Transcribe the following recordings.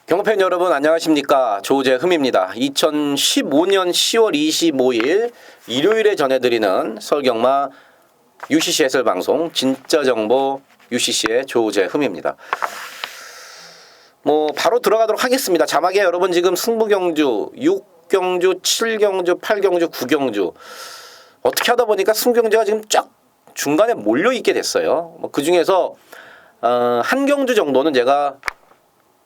경호팬 여러분 안녕하십니까. 조재흠입니다. 2015년 10월 25일 일요일에 전해드리는 설경마 UCC 해설방송 진짜정보 UCC의 조재흠입니다. 바로 들어가도록 하겠습니다. 자막에 여러분 지금 승부경주 6경주 7경주 8경주 9경주 어떻게 하다 보니까 승부경주가 지금 쫙 중간에 몰려있게 됐어요. 그 중에서 한 경주 정도는 제가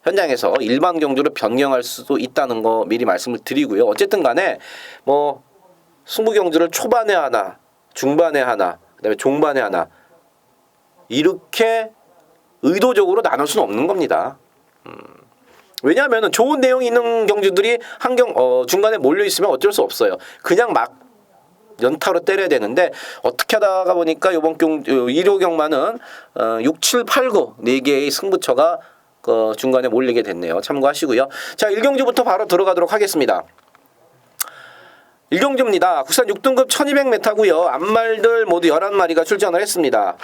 현장에서 일반 경주로 변경할 수도 있다는 거 미리 말씀을 드리고요. 어쨌든 간에 승부 경주를 초반에 하나, 중반에 하나, 그다음에 종반에 하나 이렇게 의도적으로 나눌 수는 없는 겁니다. 왜냐하면 좋은 내용이 있는 경주들이 중간에 몰려 있으면 어쩔 수 없어요. 그냥 막 연타로 때려야 되는데 어떻게 하다가 보니까 이번 1호 경마는 6, 7, 8, 9 4개의 승부처가 중간에 몰리게 됐네요. 참고하시고요. 자, 1경주부터 바로 들어가도록 하겠습니다. 1경주입니다. 국산 6등급 1200m고요. 앞말들 모두 11마리가 출전을 했습니다.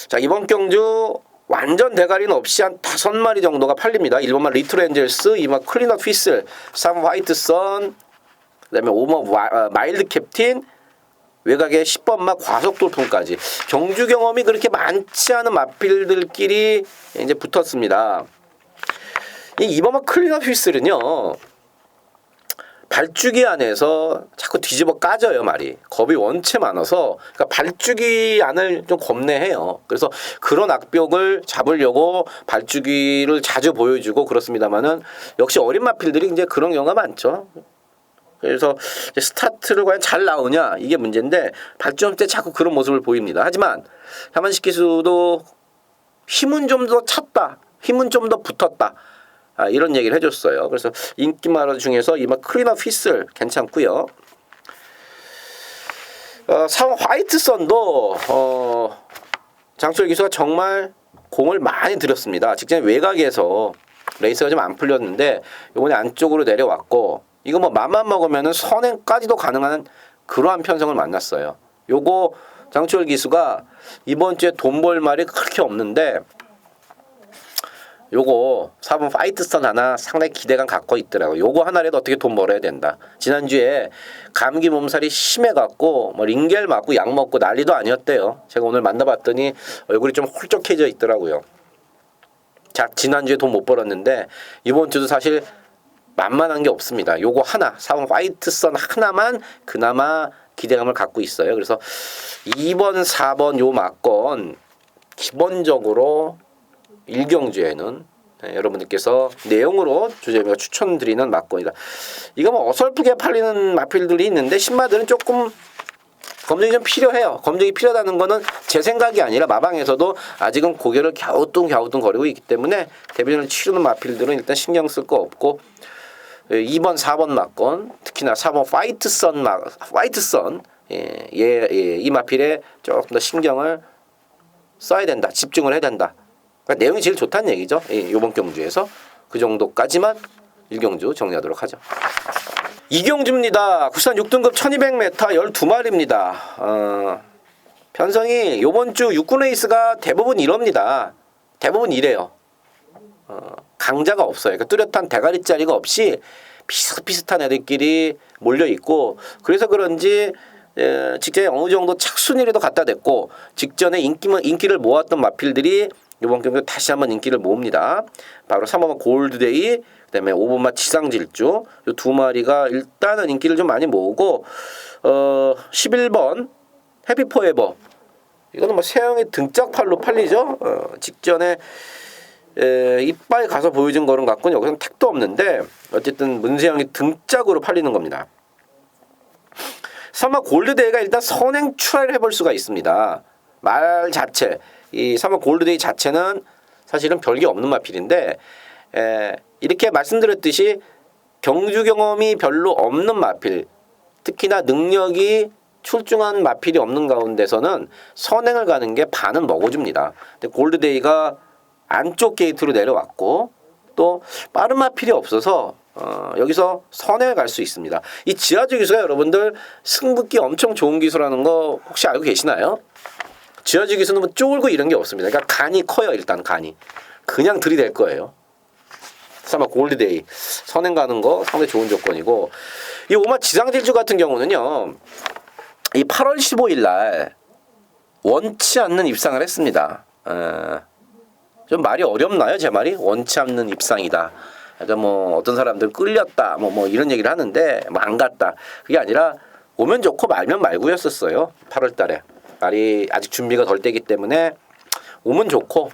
자, 이번 경주 완전 대가리는 없이 한 5마리 정도가 팔립니다. 1번마 리틀 엔젤스, 2번 클린업 휘슬, 3번 화이트 선, 그 다음에 5번 마일드 캡틴, 외곽에 10번마 과속 돌풍까지 경주 경험이 그렇게 많지 않은 마필들끼리 이제 붙었습니다. 이 2번마 클린업 휘슬은요, 발주기 안에서 자꾸 뒤집어 까져요. 말이 겁이 원체 많아서, 그러니까 발주기 안을 좀 겁내해요. 그래서 그런 악벽을 잡으려고 발주기를 자주 보여주고 그렇습니다만은 역시 어린 마필들이 이제 그런 경우가 많죠. 그래서 스타트를 과연 잘 나오냐 이게 문제인데 발주점 때 자꾸 그런 모습을 보입니다. 하지만 하만식 기수도 힘은 좀 더 찼다, 힘은 좀 더 붙었다, 이런 얘기를 해줬어요. 그래서 인기마라 중에서 이마 클린업 휘슬 괜찮고요. 3번 화이트 선도 장철 기수가 정말 공을 많이 들였습니다. 직전에 외곽에서 레이스가 좀 안 풀렸는데 이번에 안쪽으로 내려왔고, 이거 맘만 먹으면은 선행까지도 가능한 그러한 편성을 만났어요. 요거 장철 기수가 이번 주에 돈 벌 말이 그렇게 없는데 요거 4번 파이트선 하나 상당히 기대감 갖고 있더라고요. 요거 하나라도 어떻게 돈 벌어야 된다. 지난주에 감기 몸살이 심해갖고 링겔 맞고 약 먹고 난리도 아니었대요. 제가 오늘 만나봤더니 얼굴이 좀 홀쭉해져 있더라고요. 자, 지난주에 돈 못 벌었는데 이번 주도 사실 만만한 게 없습니다. 요거 하나, 4번 화이트선 하나만 그나마 기대감을 갖고 있어요. 그래서 2번, 4번 요 막건 기본적으로 1경주에는 여러분들께서 내용으로 조재미가 추천드리는 막건이다. 이거 어설프게 팔리는 마필들이 있는데 신마들은 조금 검증이 좀 필요해요. 검증이 필요하다는 거는 제 생각이 아니라 마방에서도 아직은 고개를 갸우뚱 거리고 있기 때문에 대변을 치르는 마필들은 일단 신경 쓸 거 없고, 2번, 4번 막건, 특히나 4번 화이트선, 이 마필에 조금 더 신경을 써야 된다. 집중을 해야 된다. 그러니까 내용이 제일 좋다는 얘기죠. 이번 경주에서 그 정도까지만 1경주 정리하도록 하죠. 2경주입니다. 국산 6등급 1200m 12마리입니다. 편성이 이번 주 육군 레이스가 대부분 이럽니다. 대부분 이래요. 강자가 없어요. 그러니까 뚜렷한 대가리짜리가 없이 비슷비슷한 애들끼리 몰려있고, 그래서 그런지 직전에 어느 정도 착순이라도 갖다 댔고 직전에 인기를 모았던 마필들이 이번 경기에 다시 한번 인기를 모읍니다. 바로 3번마 골드데이, 그 다음에 5번마 지상질주, 이 두 마리가 일단은 인기를 좀 많이 모으고, 11번 해피포에버, 이거는 세영의 등짝팔로 팔리죠. 직전에 이빨 가서 보여준 거는 갖고는 여기서는 택도 없는데 어쨌든 문세영이 등짝으로 팔리는 겁니다. 3번 골드데이가 일단 선행 출하를 해볼 수가 있습니다. 말 자체, 이 3번 골드데이 자체는 사실은 별게 없는 마필인데, 이렇게 말씀드렸듯이 경주 경험이 별로 없는 마필, 특히나 능력이 출중한 마필이 없는 가운데서는 선행을 가는 게 반은 먹어줍니다. 근데 골드데이가 안쪽 게이트로 내려왔고 또 빠른 마필이 없어서 여기서 선에 갈 수 있습니다. 이 지하주 기수가 여러분들 승부기 엄청 좋은 기수라는 거 혹시 알고 계시나요? 지하주 기수는 뭐 쫄고 이런 게 없습니다. 그러니까 간이 커요. 일단 간이 그냥 들이댈 거예요. 설마 골드데이 선행 가는 거 상당히 좋은 조건이고, 이 오마 지상질주 같은 경우는요, 이 8월 15일 날 원치 않는 입상을 했습니다. 좀 말이 어렵나요? 제 말이 원치 않는 입상이다. 그러니까 뭐 어떤 사람들 끌렸다 뭐 이런 얘기를 하는데 뭐 안 갔다, 그게 아니라 오면 좋고 말면 말고였었어요. 8월 달에 말이 아직 준비가 덜 되기 때문에 오면 좋고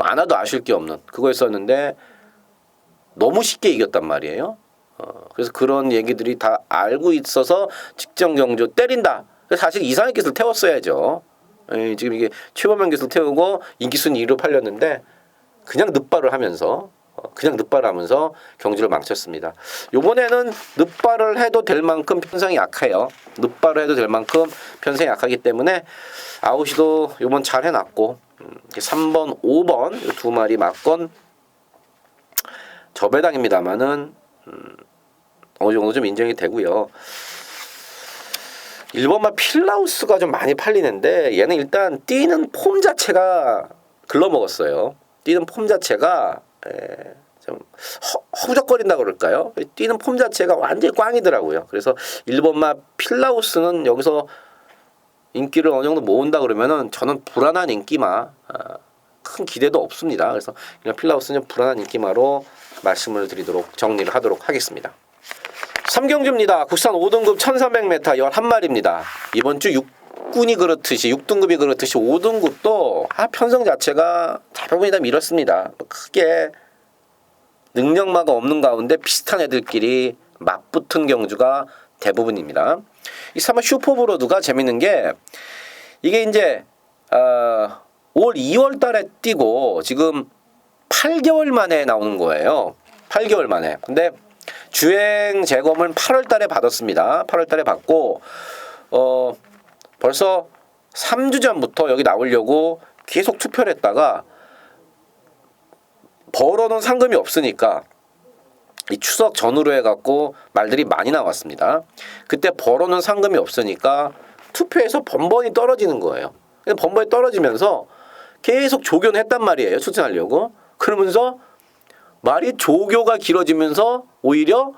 안 와도 아쉬울 게 없는 그거였었는데 너무 쉽게 이겼단 말이에요. 그래서 그런 얘기들이 다 알고 있어서 직전 경주 때린다. 사실 이상의 기술 태웠어야죠. 지금 이게 최범현 기술 태우고 인기순위 2로 팔렸는데 그냥 늑발을 하면서 경주를 망쳤습니다. 요번에는 늑발을 해도 될 만큼 편성이 약해요. 늑발을 해도 될 만큼 편성이 약하기 때문에 아웃이도 요번 잘 해놨고 3번, 5번 이 두 마리 맞건 저배당입니다만은 어느 정도 좀 인정이 되고요. 1번마 필라우스가 좀 많이 팔리는데 얘는 일단 뛰는 폼 자체가 글러먹었어요. 뛰는 폼 자체가 좀 허우적거린다 그럴까요? 뛰는 폼 자체가 완전히 꽝이더라고요. 그래서 1번마 필라우스는 여기서 인기를 어느 정도 모은다 그러면은 저는 불안한 인기마, 큰 기대도 없습니다. 그래서 그냥 필라우스는 불안한 인기마로 말씀을 드리도록 정리를 하도록 하겠습니다. 3경주입니다. 국산 5등급 1300m 11마리입니다. 이번 주 6군이 그렇듯이 6등급이 그렇듯이 5등급도 편성 자체가 대부분이 다 밀었습니다. 크게 능력마가 없는 가운데 비슷한 애들끼리 맞붙은 경주가 대부분입니다. 이 3번 슈퍼브로드가 재밌는 게 이게 이제 올 2월 달에 뛰고 지금 8개월 만에 나오는 거예요. 8개월 만에. 근데 주행 재검을 8월 달에 받았습니다. 8월 달에 받고 벌써 3주 전부터 여기 나오려고 계속 투표를 했다가 벌어놓은 상금이 없으니까 이 추석 전후로 해갖고 말들이 많이 나왔습니다. 그때 벌어놓은 상금이 없으니까 투표에서 번번이 떨어지는 거예요. 번번이 떨어지면서 계속 조교는 했단 말이에요. 추진하려고. 그러면서 말이 조교가 길어지면서 오히려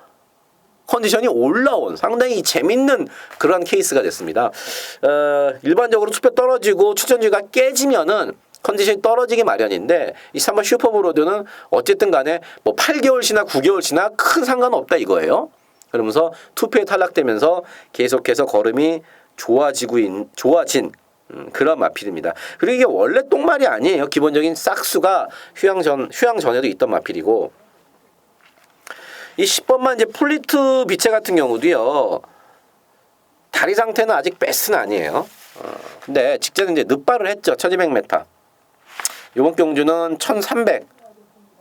컨디션이 올라온 상당히 재밌는 그런 케이스가 됐습니다. 일반적으로 투표 떨어지고 추천주가 깨지면은 컨디션이 떨어지기 마련인데 이 3번 슈퍼브로드는 어쨌든 간에 뭐 8개월 지나 9개월 지나 큰 상관없다 이거예요. 그러면서 투표에 탈락되면서 계속해서 걸음이 좋아진 그런 마필입니다. 그리고 이게 원래 똥말이 아니에요. 기본적인 싹수가 휴양 전에도 있던 마필이고, 이 10번만 이제 플리트 비체 같은 경우도요. 다리 상태는 아직 베스트는 아니에요. 근데 직전에 이제 늑발을 했죠. 1200m. 이번 경주는 1300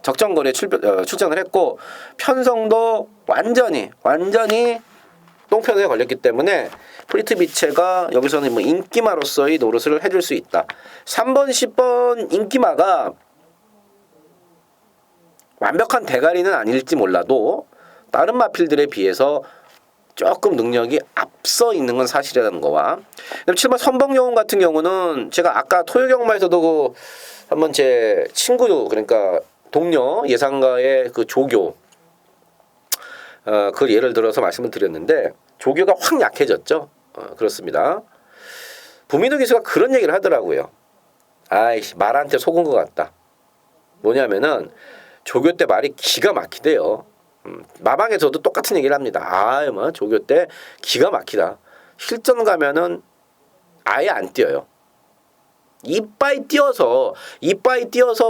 적정거리에 출전을 했고 편성도 완전히 똥편에 걸렸기 때문에 플리트 비체가 여기서는 뭐 인기마로서의 노릇을 해줄 수 있다. 3번, 10번 인기마가 완벽한 대가리는 아닐지 몰라도 다른 마필들에 비해서 조금 능력이 앞서 있는 건 사실이라는 거와, 7번 선봉영웅 같은 경우는 제가 아까 토요경마에서도 한번 제 친구, 그러니까 동료 예상가의 그 조교, 그 예를 들어서 말씀을 드렸는데 조교가 확 약해졌죠. 그렇습니다. 부민호 기수가 그런 얘기를 하더라고요. 아이씨, 말한테 속은 것 같다. 뭐냐면은 조교 때 말이 기가 막히대요. 마방에서도 똑같은 얘기를 합니다. 뭐 조교 때 기가 막히다. 실전 가면은 아예 안 뛰어요. 이빠이 뛰어서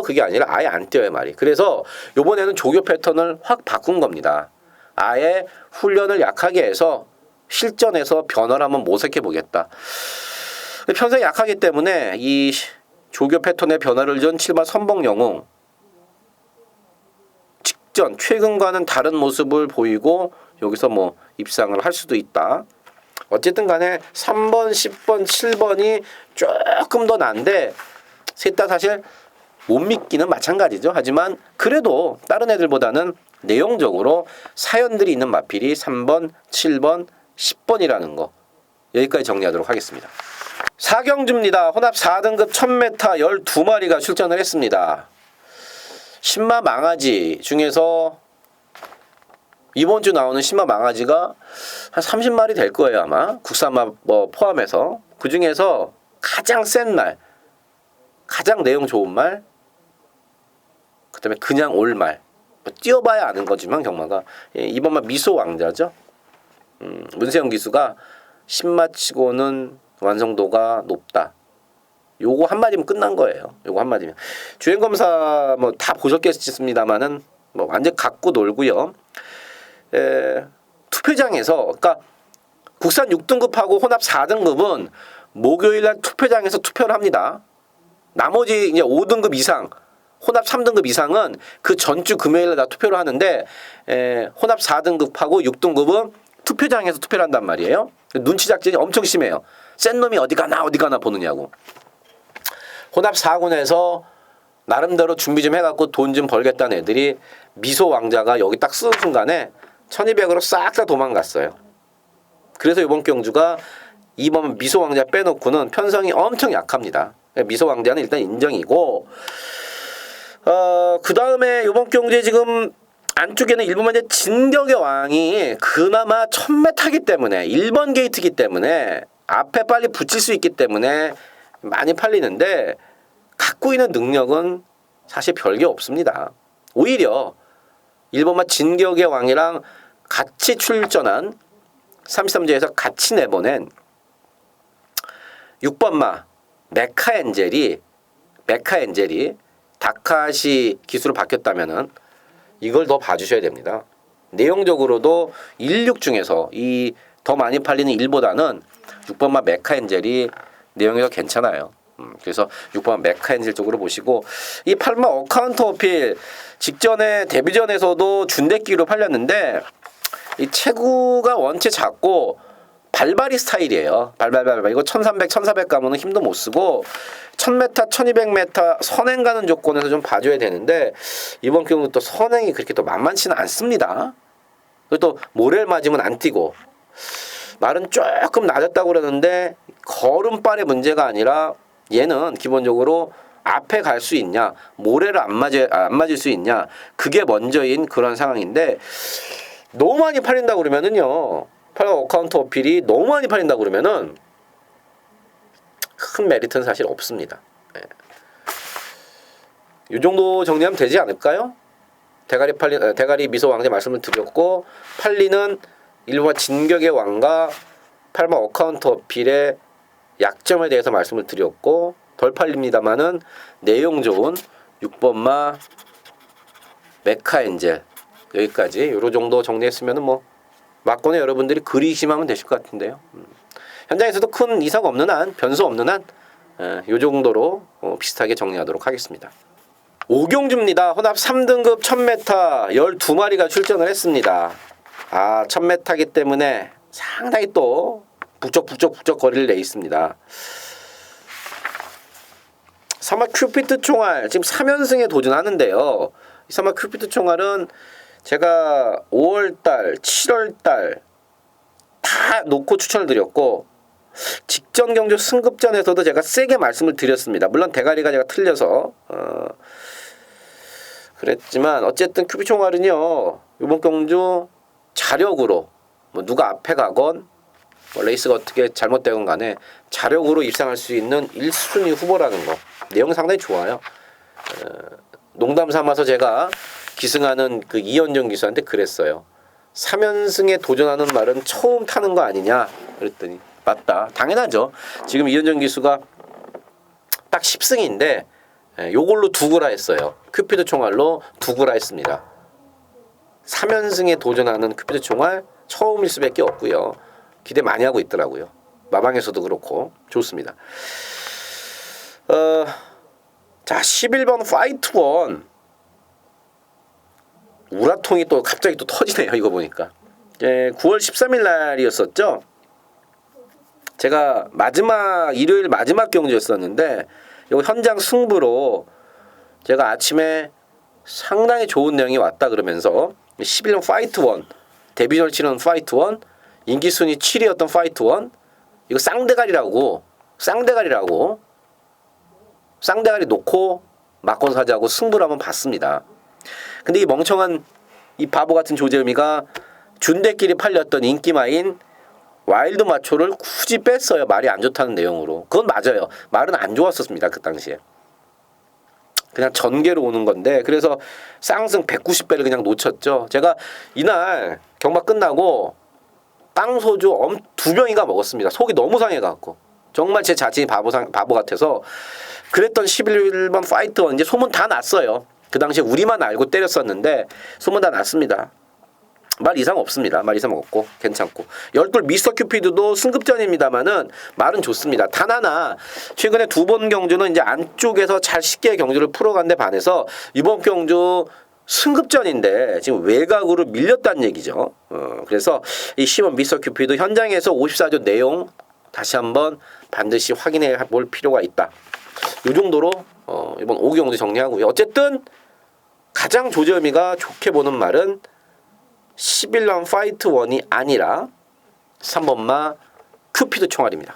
그게 아니라 아예 안 뛰어요 말이. 그래서 요번에는 조교 패턴을 확 바꾼 겁니다. 아예 훈련을 약하게 해서 실전에서 변화를 한번 모색해 보겠다. 편성이 약하기 때문에 이 조교 패턴의 변화를 준 7번 선봉영웅 직전 최근과는 다른 모습을 보이고 여기서 뭐 입상을 할 수도 있다. 어쨌든 간에 3번, 10번, 7번이 조금 더 난데 셋 다 사실 못 믿기는 마찬가지죠. 하지만 그래도 다른 애들보다는 내용적으로 사연들이 있는 마필이 3번, 7번, 10번이라는 거 여기까지 정리하도록 하겠습니다. 사경주입니다. 혼합 4등급 1000m 12마리가 출전을 했습니다. 신마 망아지 중에서 이번 주 나오는 신마 망아지가 한 30마리 될 거예요 아마. 국산마 뭐 포함해서. 그 중에서 가장 센 말, 가장 내용 좋은 말, 그 다음에 그냥 올 말. 뭐 뛰어봐야 아는 거지만 경마가 이번만 미소 왕자죠. 문세영 기수가 신마치고는 완성도가 높다. 요거 한마디면 끝난 거예요. 요거 한마디면. 주행검사 뭐 다 보셨겠습니다만은 뭐 완전 갖고 놀고요. 투표장에서 그러니까 국산 6등급하고 혼합 4등급은 목요일날 투표장에서 투표를 합니다. 나머지 이제 5등급 이상, 혼합 3등급 이상은 그 전주 금요일날 다 투표를 하는데 혼합 4등급하고 6등급은 투표장에서 투표를 한단 말이에요. 눈치 작전이 엄청 심해요. 센 놈이 어디 가나 보느냐고. 혼합 4군에서 나름대로 준비 좀 해갖고 돈 좀 벌겠다는 애들이 미소 왕자가 여기 딱 쓰는 순간에 1200으로 싹 다 도망갔어요. 그래서 이번 경주가 이번 미소 왕자 빼놓고는 편성이 엄청 약합니다. 미소 왕자는 일단 인정이고, 그 다음에 이번 경주에 지금 안쪽에는 1번 이제 진격의 왕이 그나마 1000m이기 때문에 1번 게이트이기 때문에 앞에 빨리 붙일 수 있기 때문에 많이 팔리는데 갖고 있는 능력은 사실 별게 없습니다. 오히려 1번마 진격의 왕이랑 같이 출전한 33제에서 같이 내보낸 6번마 메카엔젤이 다카시 기수로 바뀌었다면은 이걸 더 봐주셔야 됩니다. 내용적으로도 16 중에서 이 더 많이 팔리는 1보다는 6번마 메카엔젤이 내용이 더 괜찮아요. 그래서 6번 메카엔젤 쪽으로 보시고, 이 8번 어카운트 어필 직전에 데뷔전에서도 준대기로 팔렸는데 이 체구가 원체 작고 발발이 스타일이에요. 발발. 이거 1300, 1400 가면은 힘도 못 쓰고 1000m, 1200m 선행 가는 조건에서 좀 봐줘야 되는데 이번 경우 또 선행이 그렇게 또 만만치는 않습니다. 그리고 또 모래를 맞으면 안 뛰고 말은 조금 낮았다고 그러는데 걸음발의 문제가 아니라 얘는 기본적으로 앞에 갈 수 있냐, 모래를 안 맞을 수 있냐, 그게 먼저인 그런 상황인데 너무 많이 팔린다고 그러면은요, 8번 어카운트 어필이 너무 많이 팔린다고 그러면은 큰 메리트는 사실 없습니다. 이 정도 정리하면 되지 않을까요? 대가리 미소 왕자 말씀을 드렸고, 팔리는 1번 진격의 왕과 8번 어카운트 어필의 약점에 대해서 말씀을 드렸고, 덜 팔립니다만은 내용 좋은 6번마 메카엔젤 여기까지 요런 정도 정리했으면은 뭐 막권에 여러분들이 그리시면 되실 것 같은데요. 현장에서도 큰 이상 없는 한, 변수 없는 한, 요 정도로 비슷하게 정리하도록 하겠습니다. 오경주입니다. 혼합 3등급 1000m 12마리가 출전을 했습니다. 1000m이기 때문에 상당히 또 북적 거리를 내 있습니다. 3화 큐피트 총알 지금 3연승에 도전하는데요. 이 3화 큐피트 총알은 제가 5월달, 7월달 다 놓고 추천을 드렸고, 직전 경주 승급전에서도 제가 세게 말씀을 드렸습니다. 물론 대가리가 제가 틀려서 그랬지만 어쨌든 큐피트 총알은요, 이번 경주 자력으로 뭐 누가 앞에 가건 뭐 레이스가 어떻게 잘못되건 간에 자력으로 입상할 수 있는 1순위 후보라는 거, 내용 상당히 좋아요. 농담 삼아서 제가 기승하는 그 이현정 기수한테 그랬어요. 3연승에 도전하는 말은 처음 타는 거 아니냐 그랬더니 맞다, 당연하죠. 지금 이현정 기수가 딱 10승인데 요걸로 두구라 했어요. 큐피드 총알로 두구라 했습니다. 3연승에 도전하는 큐피드 총알 처음일 수밖에 없고요. 기대 많이 하고 있더라고요. 마방에서도 그렇고 좋습니다. 자, 11번 파이트 원 우라통이 또 갑자기 또 터지네요. 이거 보니까 9월 13일 날이었었죠. 제가 일요일 마지막 경주였었는데 이거 현장 승부로 제가 아침에 상당히 좋은 내용이 왔다 그러면서 11년 파이트 원, 데뷔전을 치르는 파이트 원, 인기 순위 7위였던 파이트 원, 이거 쌍대가리라고 쌍대가리 놓고 막권 사자고 승부를 한번 봤습니다. 근데 이 멍청한 이 바보 같은 조재음이가 준대끼리 팔렸던 인기마인 와일드 마초를 굳이 뺐어요. 말이 안 좋다는 내용으로. 그건 맞아요. 말은 안 좋았었습니다. 그 당시에. 그냥 전개로 오는 건데 그래서 쌍승 190배를 그냥 놓쳤죠. 제가 이날 경마 끝나고 빵소주 2병인가 먹었습니다. 속이 너무 상해갖고 정말 제 자신이 바보 같아서 그랬던 11번 파이트 원 이제 소문 다 났어요. 그 당시에 우리만 알고 때렸었는데 소문 다 났습니다. 말 이상 없습니다. 말 이상 없고 괜찮고 12 미스터 큐피드도 승급전입니다만은 말은 좋습니다. 단 하나 최근에 2번 경주는 이제 안쪽에서 잘 쉽게 경주를 풀어간 데 반해서 이번 경주 승급전인데 지금 외곽으로 밀렸다는 얘기죠. 그래서 이 10번 미스터 큐피드 현장에서 54조 내용 다시 한번 반드시 확인해 볼 필요가 있다. 이 정도로 이번 5기 경주 정리하고요. 어쨌든 가장 조재음이가 좋게 보는 말은 11년 파이트 1이 아니라 3번마 큐피드 총알입니다.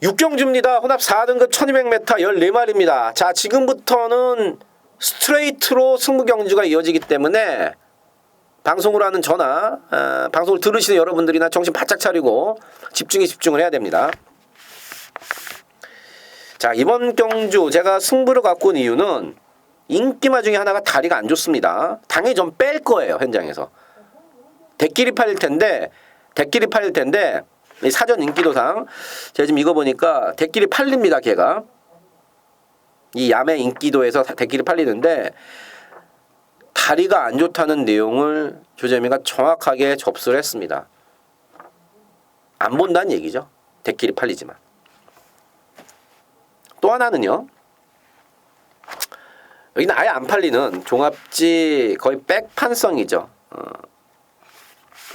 6경주입니다. 혼합 4등급 1200m 14마리입니다. 자, 지금부터는 스트레이트로 승부 경주가 이어지기 때문에 방송을 하는 저나 방송을 들으시는 여러분들이나 정신 바짝 차리고 집중을 해야 됩니다. 자, 이번 경주 제가 승부를 갖고 온 이유는 인기마 중에 하나가 다리가 안 좋습니다. 당연히 좀 뺄 거예요. 현장에서. 대끼리 팔릴 텐데 이 사전 인기도상 제가 지금 이거 보니까 대끼리 팔립니다. 걔가. 이 야매 인기도에서 대끼리 팔리는데 다리가 안 좋다는 내용을 조재미가 정확하게 접수를 했습니다. 안 본다는 얘기죠. 대끼리 팔리지만. 또 하나는요. 여기는 아예 안 팔리는 종합지 거의 백판성이죠.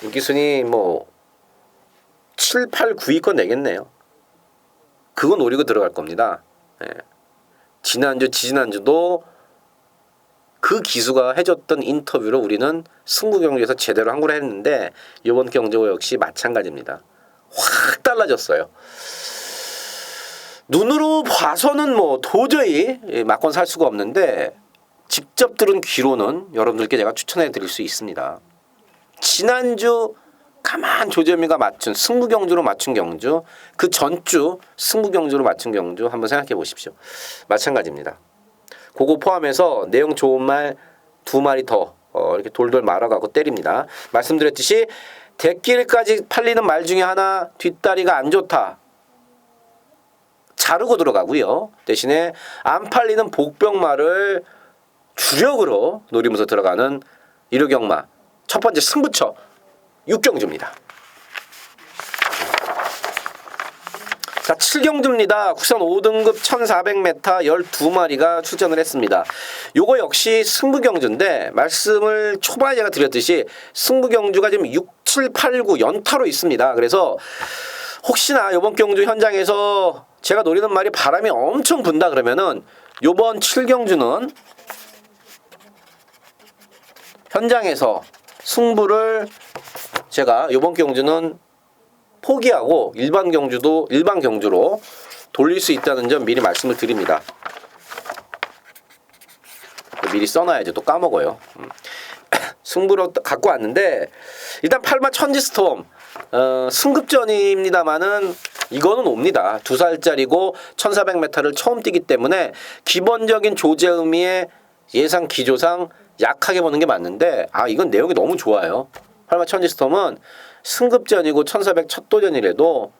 인기순위 뭐 7, 8, 9위권 내겠네요. 그거 노리고 들어갈 겁니다. 예. 지난주, 지난주도 그 기수가 해줬던 인터뷰로 우리는 승부 경주에서 제대로 한 걸 했는데 이번 경주 역시 마찬가지입니다. 확 달라졌어요. 눈으로 봐서는 뭐 도저히 막권 살 수가 없는데 직접 들은 귀로는 여러분들께 제가 추천해 드릴 수 있습니다. 지난주 가만 조재미가 맞춘 승부 경주로 맞춘 경주, 그 전주 승부 경주로 맞춘 경주 한번 생각해 보십시오. 마찬가지입니다. 그거 포함해서 내용 좋은 말 2마리 더 이렇게 돌돌 말아가고 때립니다. 말씀드렸듯이 대길까지 팔리는 말 중에 하나 뒷다리가 안 좋다. 자르고 들어가고요. 대신에 안 팔리는 복병말을 주력으로 노리면서 들어가는 일요경마 첫 번째 승부처 6경주입니다. 자, 7경주입니다. 국산 5등급 1400m 12마리가 출전을 했습니다. 요거 역시 승부경주인데 말씀을 초반에 제가 드렸듯이 승부경주가 지금 6, 7, 8, 9 연타로 있습니다. 그래서 혹시나 요번 경주 현장에서 제가 노리는 말이 바람이 엄청 분다 그러면은 요번 7경주는 현장에서 승부를 제가 요번 경주는 포기하고 일반 경주로 돌릴 수 있다는 점 미리 말씀을 드립니다. 미리 써놔야지 또 까먹어요. 승부로 갖고 왔는데 일단 8마 천지스톰 승급전입니다만은 이거는 옵니다. 2살짜리고 1400m를 처음 뛰기 때문에 기본적인 조재의미의 예상 기조상 약하게 보는 게 맞는데 이건 내용이 너무 좋아요. 8마 천지스톰은 승급전이고 1400 첫 도전이라도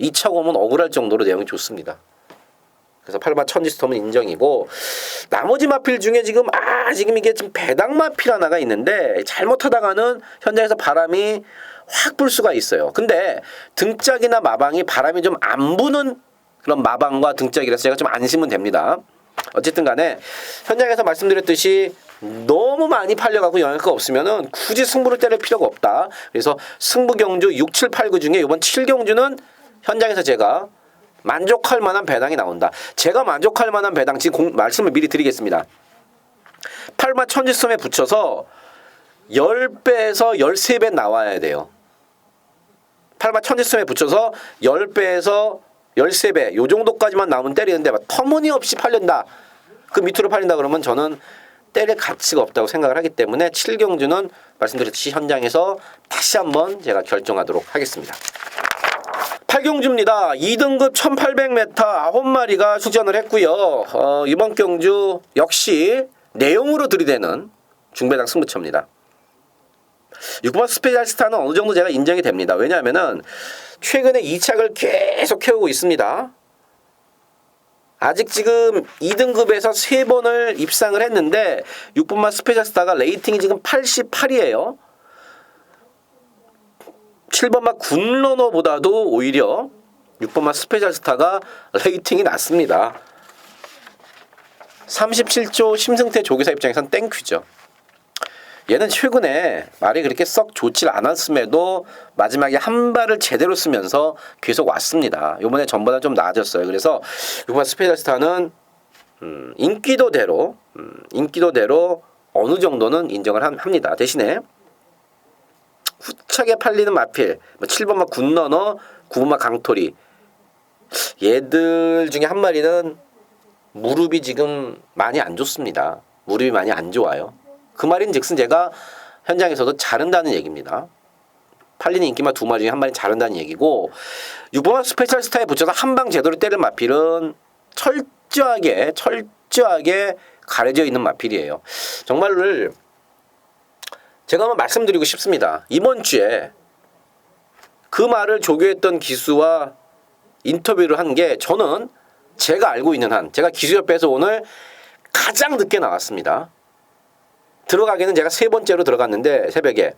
2차 고문 억울할 정도로 내용이 좋습니다. 그래서 8마 천지스톰은 인정이고 나머지 마필 중에 지금 이게 지금 배당 마필 하나가 있는데 잘못하다가는 현장에서 바람이 확 불 수가 있어요. 근데 등짝이나 마방이 바람이 좀 안 부는 그런 마방과 등짝이라서 제가 좀 안심은 됩니다. 어쨌든 간에 현장에서 말씀드렸듯이 너무 많이 팔려가고 영향가 없으면은 굳이 승부를 때릴 필요가 없다. 그래서 승부 경주 6, 7, 8, 9 중에 이번 7경주는 현장에서 제가 만족할 만한 배당이 나온다. 제가 만족할 만한 배당 지금 말씀을 미리 드리겠습니다. 8마 천지섬에 붙여서 10배에서 13배 나와야 돼요. 8마 천지섬에 붙여서 10배에서 13배 요 정도까지만 나오면 때리는데 막 터무니없이 팔린다. 그 밑으로 팔린다 그러면 저는 때릴 가치가 없다고 생각을 하기 때문에 7경주는 말씀드렸듯이 현장에서 다시 한번 제가 결정하도록 하겠습니다. 8경주입니다. 2등급 1800m 9마리가 출전을 했고요. 이번 경주 역시 내용으로 들이대는 중배당 승부처입니다. 6번 스페셜스타는 어느 정도 제가 인정이 됩니다. 왜냐하면은 최근에 2착을 계속 해오고 있습니다. 아직 지금 2등급에서 3번을 입상을 했는데 6번만 스페셜스타가 레이팅이 지금 88이에요. 7번만 굿러너보다도 오히려 6번만 스페셜스타가 레이팅이 낮습니다. 37조 심승태 조교사 입장에선 땡큐죠. 얘는 최근에 말이 그렇게 썩 좋질 않았음에도 마지막에 한 발을 제대로 쓰면서 계속 왔습니다. 이번에 전보다 좀 나아졌어요. 그래서 이번 스페셜스타는 인기도대로 어느 정도는 인정을 합니다. 대신에 후차게 팔리는 마필 7번마 굿러너 9번마 강토리 얘들 중에 한 마리는 무릎이 지금 많이 안 좋습니다. 무릎이 많이 안 좋아요. 그 말인 즉슨 제가 현장에서도 자른다는 얘기입니다. 팔리는 인기마 2마리 중에 한 마리는 자른다는 얘기고 6번마 스페셜스타에 붙여서 한 방 제대로 때릴 마필은 철저하게 가려져 있는 마필이에요. 정말로 제가 한번 말씀드리고 싶습니다. 이번 주에 그 말을 조교했던 기수와 인터뷰를 한 게 저는 제가 알고 있는 한 제가 기수협회에서 오늘 가장 늦게 나왔습니다. 들어가기는 제가 3번째로 들어갔는데 새벽에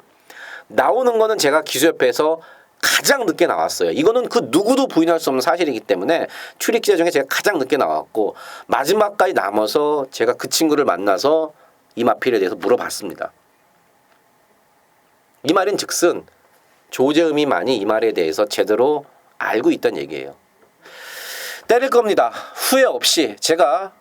나오는 거는 제가 기수협회에서 가장 늦게 나왔어요. 이거는 그 누구도 부인할 수 없는 사실이기 때문에 출입기자 중에 제가 가장 늦게 나왔고 마지막까지 남아서 제가 그 친구를 만나서 이 마필에 대해서 물어봤습니다. 이 말인 즉슨 조재음이 많이 이 말에 대해서 제대로 알고 있다는 얘기예요. 때릴 겁니다. 후회 없이 제가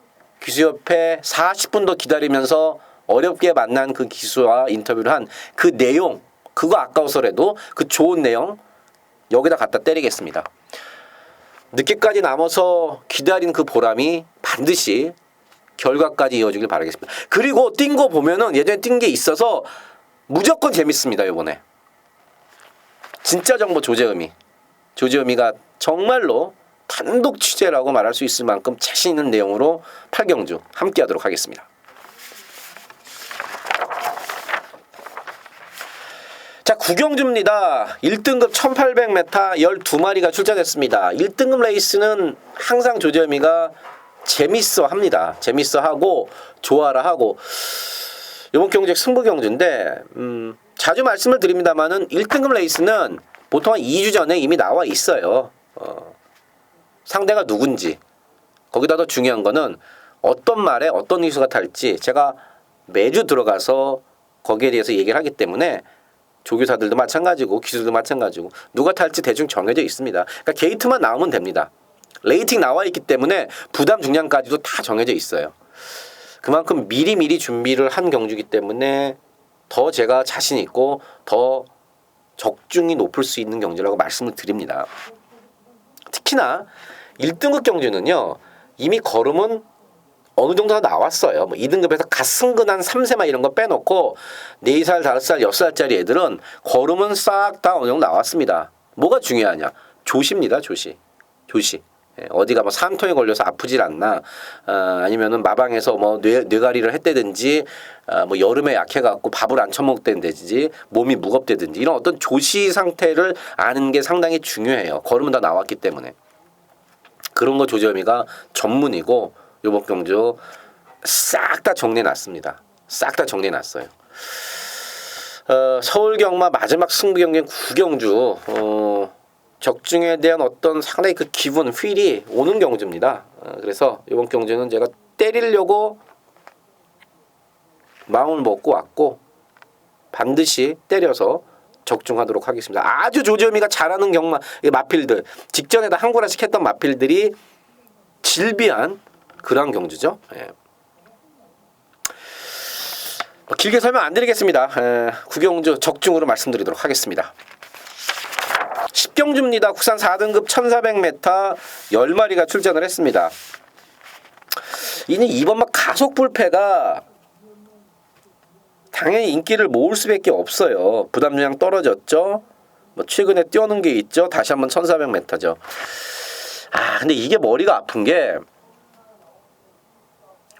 기수협회 40분 더 기다리면서 어렵게 만난 그 기수와 인터뷰를 한 그 내용 그거 아까워서라도 그 좋은 내용 여기다 갖다 때리겠습니다. 늦게까지 남아서 기다린 그 보람이 반드시 결과까지 이어지길 바라겠습니다. 그리고 뛴 거 보면은 예전에 뛴 게 있어서 무조건 재밌습니다. 이번에 진짜 정보 조재음이가 정말로 단독 취재라고 말할 수 있을 만큼 자신 있는 내용으로 8경주 함께하도록 하겠습니다. 자, 9경주입니다. 1등급 1800m 12마리가 출전했습니다. 1등급 레이스는 항상 조재음이가 재밌어합니다. 재밌어하고 좋아라 하고 이번 경주 승부 경주인데 자주 말씀을 드립니다만은 1등급 레이스는 보통 한 2주 전에 이미 나와 있어요. 상대가 누군지 거기다 더 중요한 거는 어떤 말에 어떤 기수가 탈지 제가 매주 들어가서 거기에 대해서 얘기를 하기 때문에 조교사들도 마찬가지고 기수들도 마찬가지고 누가 탈지 대충 정해져 있습니다. 그러니까 게이트만 나오면 됩니다. 레이팅 나와 있기 때문에 부담 중량까지도 다 정해져 있어요. 그만큼 미리 준비를 한 경주이기 때문에 더 제가 자신 있고 더 적중이 높을 수 있는 경주라고 말씀을 드립니다. 특히나 1등급 경주는요. 이미 걸음은 어느 정도 나왔어요. 뭐 2등급에서 갓승근한 3세마 이런 거 빼놓고 4살, 5살, 6살짜리 애들은 걸음은 싹 다 어느 정도 나왔습니다. 뭐가 중요하냐? 조시입니다. 조시. 어디가 뭐 산통에 걸려서 아프질 않나, 아니면은 마방에서 뭐 뇌가리를 했다든지, 뭐 여름에 약해갖고 밥을 안 처먹다든지, 몸이 무겁다든지 이런 어떤 조시 상태를 아는 게 상당히 중요해요. 걸음은 다 나왔기 때문에. 그런 거 조재범이가 전문이고 요번 경주 싹 다 정리해놨습니다. 싹 다 정리해놨어요. 서울 경마 마지막 승부 경기인 9경주 적중에 대한 어떤 상당히 그 기분, 휠이 오는 경주입니다. 그래서 이번 경주는 제가 때리려고 마음을 먹고 왔고 반드시 때려서 적중하도록 하겠습니다. 아주 조재범이가 잘하는 경마 마필들, 직전에다 한 구라씩 했던 마필들이 질비한 그런 경주죠. 예. 길게 설명 안 드리겠습니다. 구경주 적중으로 말씀드리도록 하겠습니다. 10경주입니다. 국산 4등급 1400m 10마리가 출전을 했습니다. 이번 막 가속 불패가 당연히 인기를 모을 수밖에 없어요. 부담 중량 떨어졌죠. 뭐 최근에 뛰어는 게 있죠. 다시 한번 1400m죠. 근데 이게 머리가 아픈 게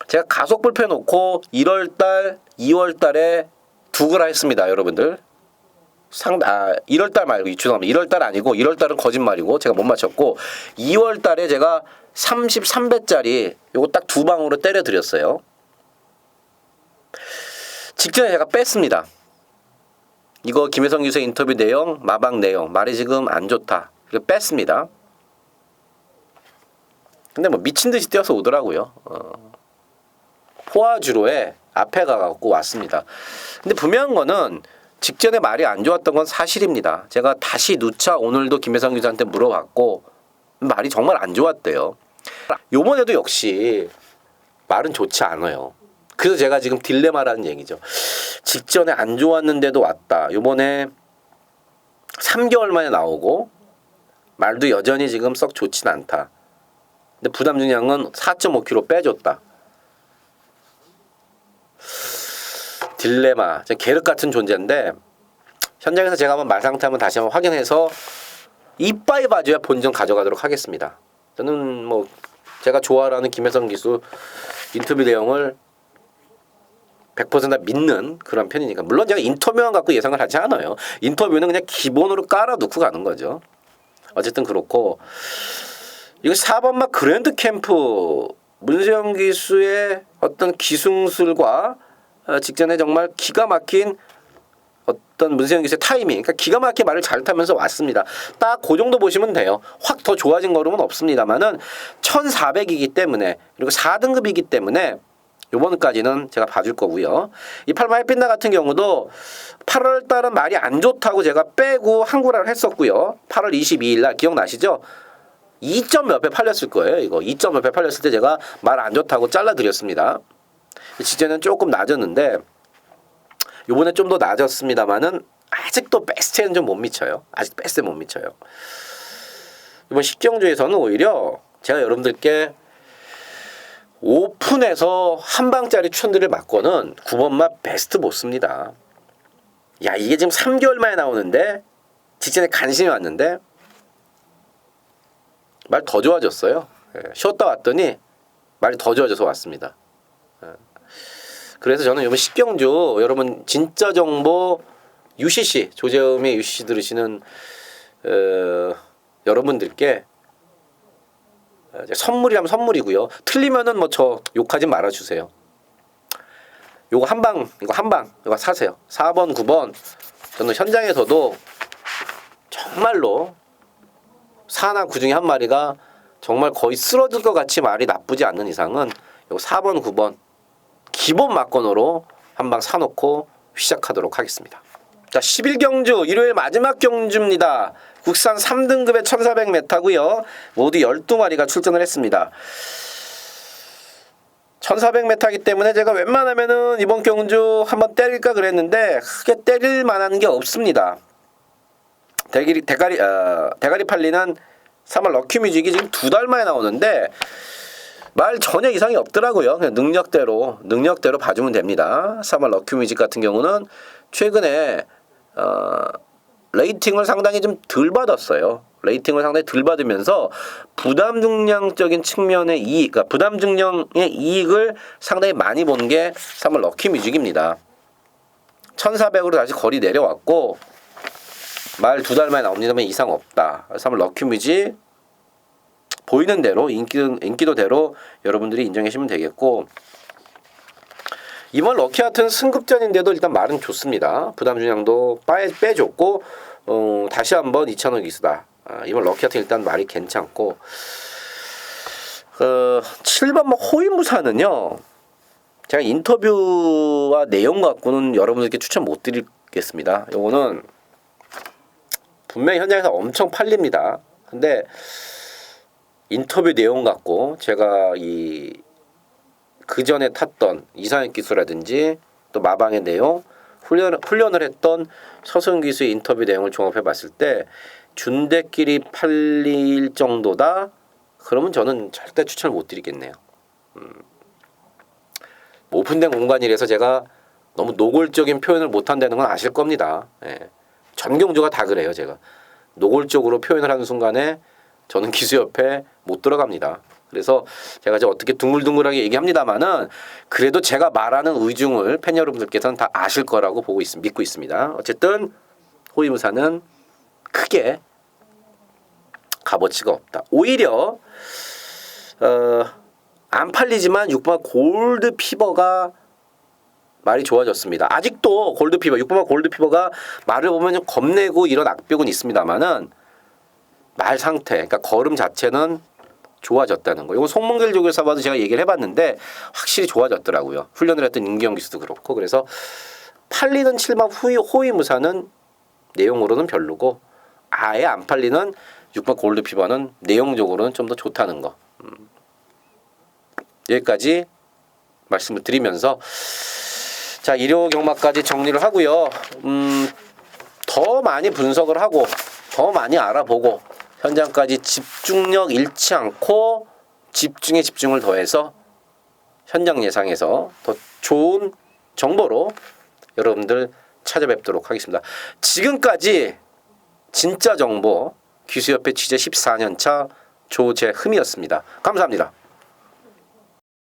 제가 가속 불패 놓고 1월달, 2월달에 두 거라 했습니다, 여러분들. 1월달 말고 죄송합니다. 1월달 아니고 1월달은 거짓말이고 제가 못 맞췄고 2월달에 제가 33배짜리 요거 딱 두 방으로 때려 드렸어요. 직전에 제가 뺐습니다. 이거 김혜성 기수의 인터뷰 내용, 마방 내용, 말이 지금 안 좋다. 그래서 뺐습니다. 근데 뭐 미친 듯이 뛰어서 오더라고요. 포화주로에 앞에 가갖고 왔습니다. 근데 분명한 거는 직전에 말이 안 좋았던 건 사실입니다. 제가 다시 누차 오늘도 김혜성 기수한테 물어봤고 말이 정말 안 좋았대요. 요번에도 역시 말은 좋지 않아요. 그래서 제가 지금 딜레마라는 얘기죠. 직전에 안 좋았는데도 왔다. 요번에 3개월 만에 나오고 말도 여전히 지금 썩 좋진 않다. 근데 부담 중량은 4.5kg 빼줬다. 딜레마, 계륵 같은 존재인데 현장에서 제가 한번 말 상태 한번 다시 한번 확인해서 이빠이 봐줘야 본전 가져가도록 하겠습니다. 저는 뭐 제가 좋아하는 김혜성 기수 인터뷰 내용을 100% 믿는 그런 편이니까. 물론 제가 인터뷰만 갖고 예상을 하지 않아요. 인터뷰는 그냥 기본으로 깔아놓고 가는 거죠. 어쨌든 그렇고 이거 4번 막 그랜드 캠프 문세영 기수의 어떤 기승술과 직전에 정말 기가 막힌 어떤 문세영 기수의 타이밍, 그러니까 기가 막히게 말을 잘 타면서 왔습니다. 딱 그 정도 보시면 돼요. 확 더 좋아진 걸음은 없습니다만은 1400이기 때문에 그리고 4등급이기 때문에 요번까지는 제가 봐줄 거고요. 이 팔마 햇빛나 같은 경우도 8월 달은 말이 안 좋다고 제가 빼고 한구라를 했었고요. 8월 22일 날 기억나시죠? 2점 몇 배 팔렸을 거예요. 이거 2점 몇 배 팔렸을 때 제가 말 안 좋다고 잘라드렸습니다. 직전에는 조금 낮았는데 요번에 좀 더 낮았습니다만은 아직도 베스트에는 좀 못 미쳐요. 아직 베스트에 못 미쳐요. 이번 10경주에서는 오히려 제가 여러분들께 오픈해서 한 방짜리 추천들을 맞고는 9번마 베스트 못 씁니다. 야, 이게 지금 3개월 만에 나오는데 직전에 간신히 왔는데 말 더 좋아졌어요. 쉬었다 왔더니 말이 더 좋아져서 왔습니다. 그래서 저는 이번 10경주 여러분 진짜 정보 UCC 조재음의 UCC 들으시는 여러분들께 선물이라면 선물이고요. 틀리면은 뭐 저 욕하지 말아주세요. 요거 한방 이거 사세요. 4번 9번 저는 현장에서도 정말로 사나 그 중에 한 마리가 정말 거의 쓰러질 것 같이 말이 나쁘지 않는 이상은 요거 4번 9번 기본 막건으로 한방 사놓고 시작하도록 하겠습니다. 자, 11경주 일요일 마지막 경주입니다. 국산 3등급의 1400m고요. 모두 12마리가 출전을 했습니다. 1400m이기 때문에 제가 웬만하면은 이번 경주 한번 때릴까 그랬는데 크게 때릴 만한 게 없습니다. 대가리 팔리는 3월 럭키뮤직이 지금 2달 만에 나오는데 말 전혀 이상이 없더라고요. 그냥 능력대로 봐주면 됩니다. 3월 럭키뮤직 같은 경우는 최근에 레이팅을 상당히 좀 덜 받았어요. 레이팅을 상당히 덜 받으면서 부담 중량적인 측면의 이익, 그러니까 부담 중량의 이익을 상당히 많이 본 게 3월 럭키뮤직입니다. 1400으로 다시 거리 내려왔고 말 2달 만에 나옵니다만 이상 없다. 3월 럭키뮤직 보이는 대로 인기도대로 여러분들이 인정해 주시면 되겠고 이번 럭키하트는 승급전인데도 일단 말은 좋습니다. 부담 중량도 빼줬고 다시 한번 2,000원 기수다. 이번 럭키하트 일단 말이 괜찮고 7번 호위무사는요. 제가 인터뷰와 내용 갖고는 여러분들께 추천 못 드리겠습니다. 요거는 분명히 현장에서 엄청 팔립니다. 근데 인터뷰 내용 갖고 제가 그 전에 탔던 이상혁 기수라든지 또 마방의 내용, 훈련을 했던 서승 기수의 인터뷰 내용을 종합해 봤을 때 준대끼리 팔릴 정도다. 그러면 저는 절대 추천을 못 드리겠네요. 오픈된 공간이라서 제가 너무 노골적인 표현을 못 한다는 건 아실 겁니다. 예. 전경주가 다 그래요. 제가 노골적으로 표현을 하는 순간에 저는 기수협회 못 들어갑니다. 그래서 제가 이제 어떻게 둥글둥글하게 얘기합니다만은 그래도 제가 말하는 의중을 팬 여러분들께서는 다 아실 거라고 믿고 있습니다. 어쨌든 호위무사는 크게 값어치가 없다. 오히려 안 팔리지만 6번 골드 피버가 말이 좋아졌습니다. 아직도 골드 피버, 6번 골드 피버가 말을 보면 좀 겁내고 이런 악벽은 있습니다만은 말 상태, 그러니까 걸음 자체는 좋아졌다는 거. 이거 송문길 조교사와도 제가 얘기를 해봤는데 확실히 좋아졌더라고요. 훈련을 했던 임기영 기수도 그렇고. 그래서 팔리는 7번 호위무사는 내용으로는 별로고 아예 안 팔리는 6번 골드 피버는 내용적으로는 좀 더 좋다는 거. 여기까지 말씀을 드리면서 자 일요 경마까지 정리를 하고요. 더 많이 분석을 하고 더 많이 알아보고 현장까지 집중력 잃지 않고 집중에 집중을 더해서 현장 예상에서 더 좋은 정보로 여러분들 찾아뵙도록 하겠습니다. 지금까지 진짜 정보 기수협회 취재 14년차 조재흠이었습니다. 감사합니다.